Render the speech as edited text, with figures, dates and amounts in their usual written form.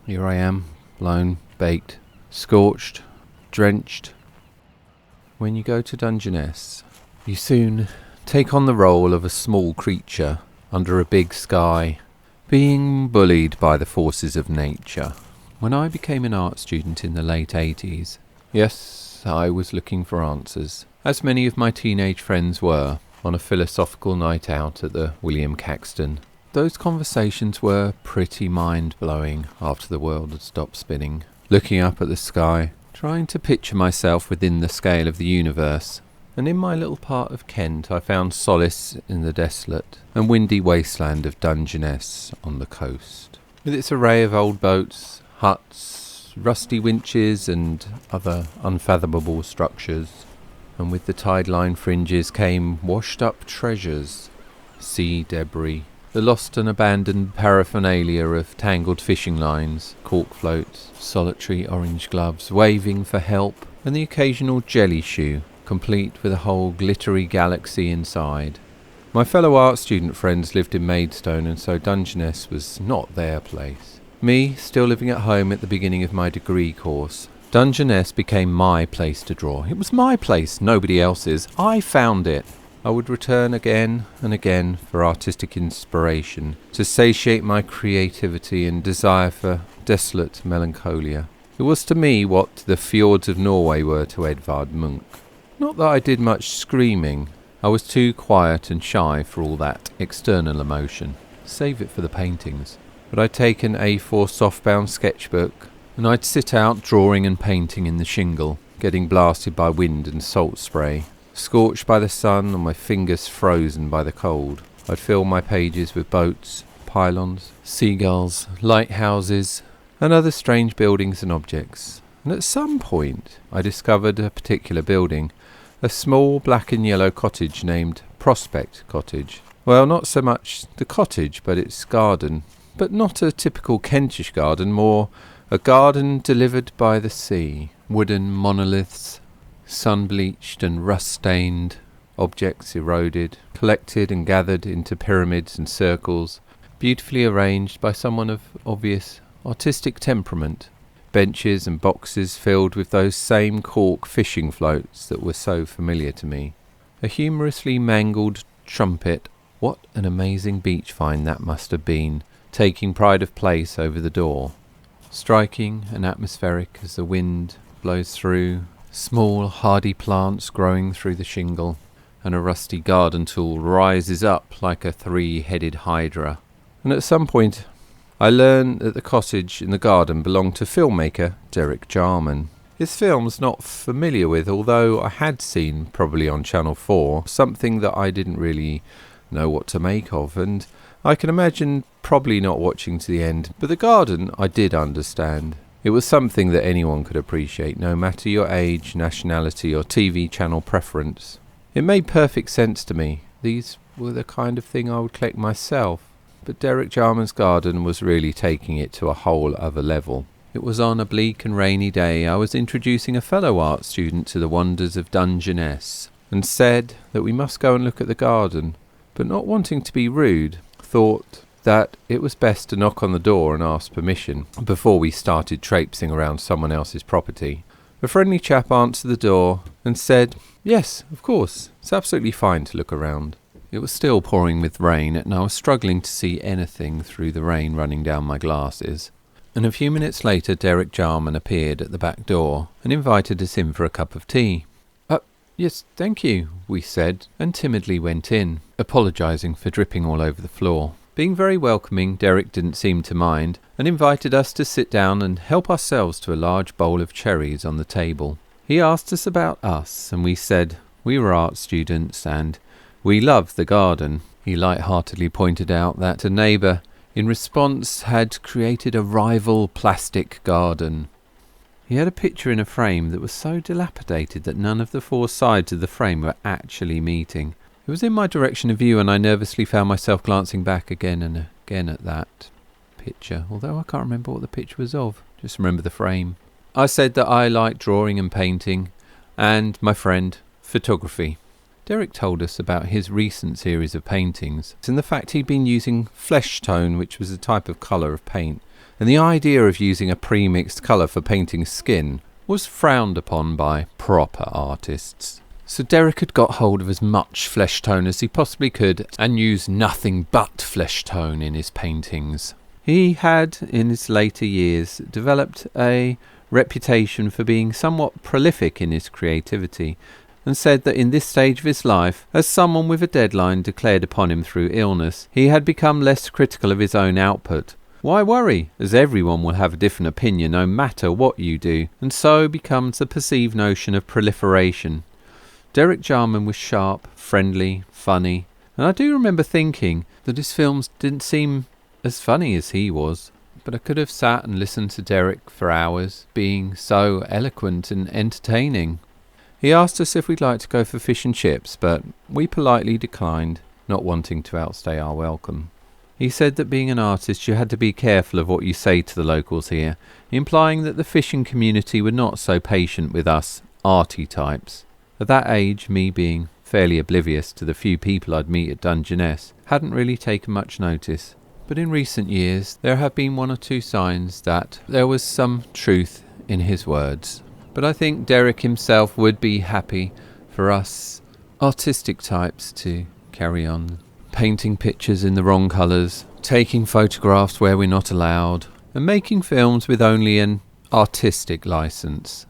here I am, blown, baked, scorched, drenched. When you go to Dungeness, you soon take on the role of a small creature under a big sky, being bullied by the forces of nature. When I became an art student in the late 80s, yes, I was looking for answers, as many of my teenage friends were, on a philosophical night out at the William Caxton. Those conversations were pretty mind-blowing after the world had stopped spinning. Looking up at the sky, trying to picture myself within the scale of the universe. And in my little part of Kent I found solace in the desolate and windy wasteland of Dungeness on the coast. With its array of old boats, huts, rusty winches and other unfathomable structures. And with the tide line fringes came washed up treasures, sea debris, the lost and abandoned paraphernalia of tangled fishing lines, cork floats, solitary orange gloves waving for help, and the occasional jelly shoe, complete with a whole glittery galaxy inside. My fellow art student friends lived in Maidstone, and so Dungeness was not their place. Me, still living at home at the beginning of my degree course, Dungeness became my place to draw. It was my place, nobody else's. I found it. I would return again and again for artistic inspiration, to satiate my creativity and desire for desolate melancholia. It was to me what the fjords of Norway were to Edvard Munch. Not that I did much screaming. I was too quiet and shy for all that external emotion. Save it for the paintings. But I'd take an A4 softbound sketchbook, and I'd sit out drawing and painting in the shingle, getting blasted by wind and salt spray. Scorched by the sun and my fingers frozen by the cold, I'd fill my pages with boats, pylons, seagulls, lighthouses, and other strange buildings and objects. And at some point I discovered a particular building, a small black and yellow cottage named Prospect Cottage. Well, not so much the cottage, but its garden. But not a typical Kentish garden, more a garden delivered by the sea. Wooden monoliths, sun-bleached and rust-stained, objects eroded, collected and gathered into pyramids and circles, beautifully arranged by someone of obvious artistic temperament. Benches and boxes filled with those same cork fishing floats that were so familiar to me. A humorously mangled trumpet. What an amazing beach find that must have been, taking pride of place over the door. Striking and atmospheric as the wind blows through, small hardy plants growing through the shingle, and a rusty garden tool rises up like a three-headed hydra. And at some point I learned that the cottage in the garden belonged to filmmaker Derek Jarman. His film's not familiar with, although I had seen, probably on Channel 4, something that I didn't really know what to make of, and I can imagine probably not watching to the end. But the garden I did understand. It was something that anyone could appreciate, no matter your age, nationality or TV channel preference. It made perfect sense to me. These were the kind of thing I would collect myself. But Derek Jarman's garden was really taking it to a whole other level. It was on a bleak and rainy day I was introducing a fellow art student to the wonders of Dungeness, and said that we must go and look at the garden, but not wanting to be rude, thought that it was best to knock on the door and ask permission before we started traipsing around someone else's property. A friendly chap answered the door and said, "Yes, of course, it's absolutely fine to look around." It was still pouring with rain, and I was struggling to see anything through the rain running down my glasses. And a few minutes later Derek Jarman appeared at the back door and invited us in for a cup of tea. Yes, thank you," we said, and timidly went in, apologising for dripping all over the floor. Being very welcoming, Derek didn't seem to mind, and invited us to sit down and help ourselves to a large bowl of cherries on the table. He asked us about us, and we said we were art students and we loved the garden. He light-heartedly pointed out that a neighbour, in response, had created a rival plastic garden. He had a picture in a frame that was so dilapidated that none of the four sides of the frame were actually meeting. It was in my direction of view, and I nervously found myself glancing back again and again at that picture, although I can't remember what the picture was of, just remember the frame. I said that I liked drawing and painting, and my friend, photography. Derek told us about his recent series of paintings, and the fact he'd been using flesh tone, which was a type of colour of paint and the idea of using a pre-mixed colour for painting skin was frowned upon by proper artists. So Derek had got hold of as much flesh tone as he possibly could and used nothing but flesh tone in his paintings. He had, in his later years, developed a reputation for being somewhat prolific in his creativity, and said that in this stage of his life, as someone with a deadline declared upon him through illness, he had become less critical of his own output. Why worry, as everyone will have a different opinion no matter what you do, and so becomes the perceived notion of proliferation. Derek Jarman was sharp, friendly, funny, and I do remember thinking that his films didn't seem as funny as he was, but I could have sat and listened to Derek for hours, being so eloquent and entertaining. He asked us if we'd like to go for fish and chips, but we politely declined, not wanting to outstay our welcome. He said that being an artist you had to be careful of what you say to the locals here, implying that the fishing community were not so patient with us arty types. At that age, me being fairly oblivious to the few people I'd meet at Dungeness, hadn't really taken much notice. But in recent years, there have been one or two signs that there was some truth in his words. But I think Derek himself would be happy for us artistic types to carry on, painting pictures in the wrong colours, taking photographs where we're not allowed, and making films with only an artistic licence.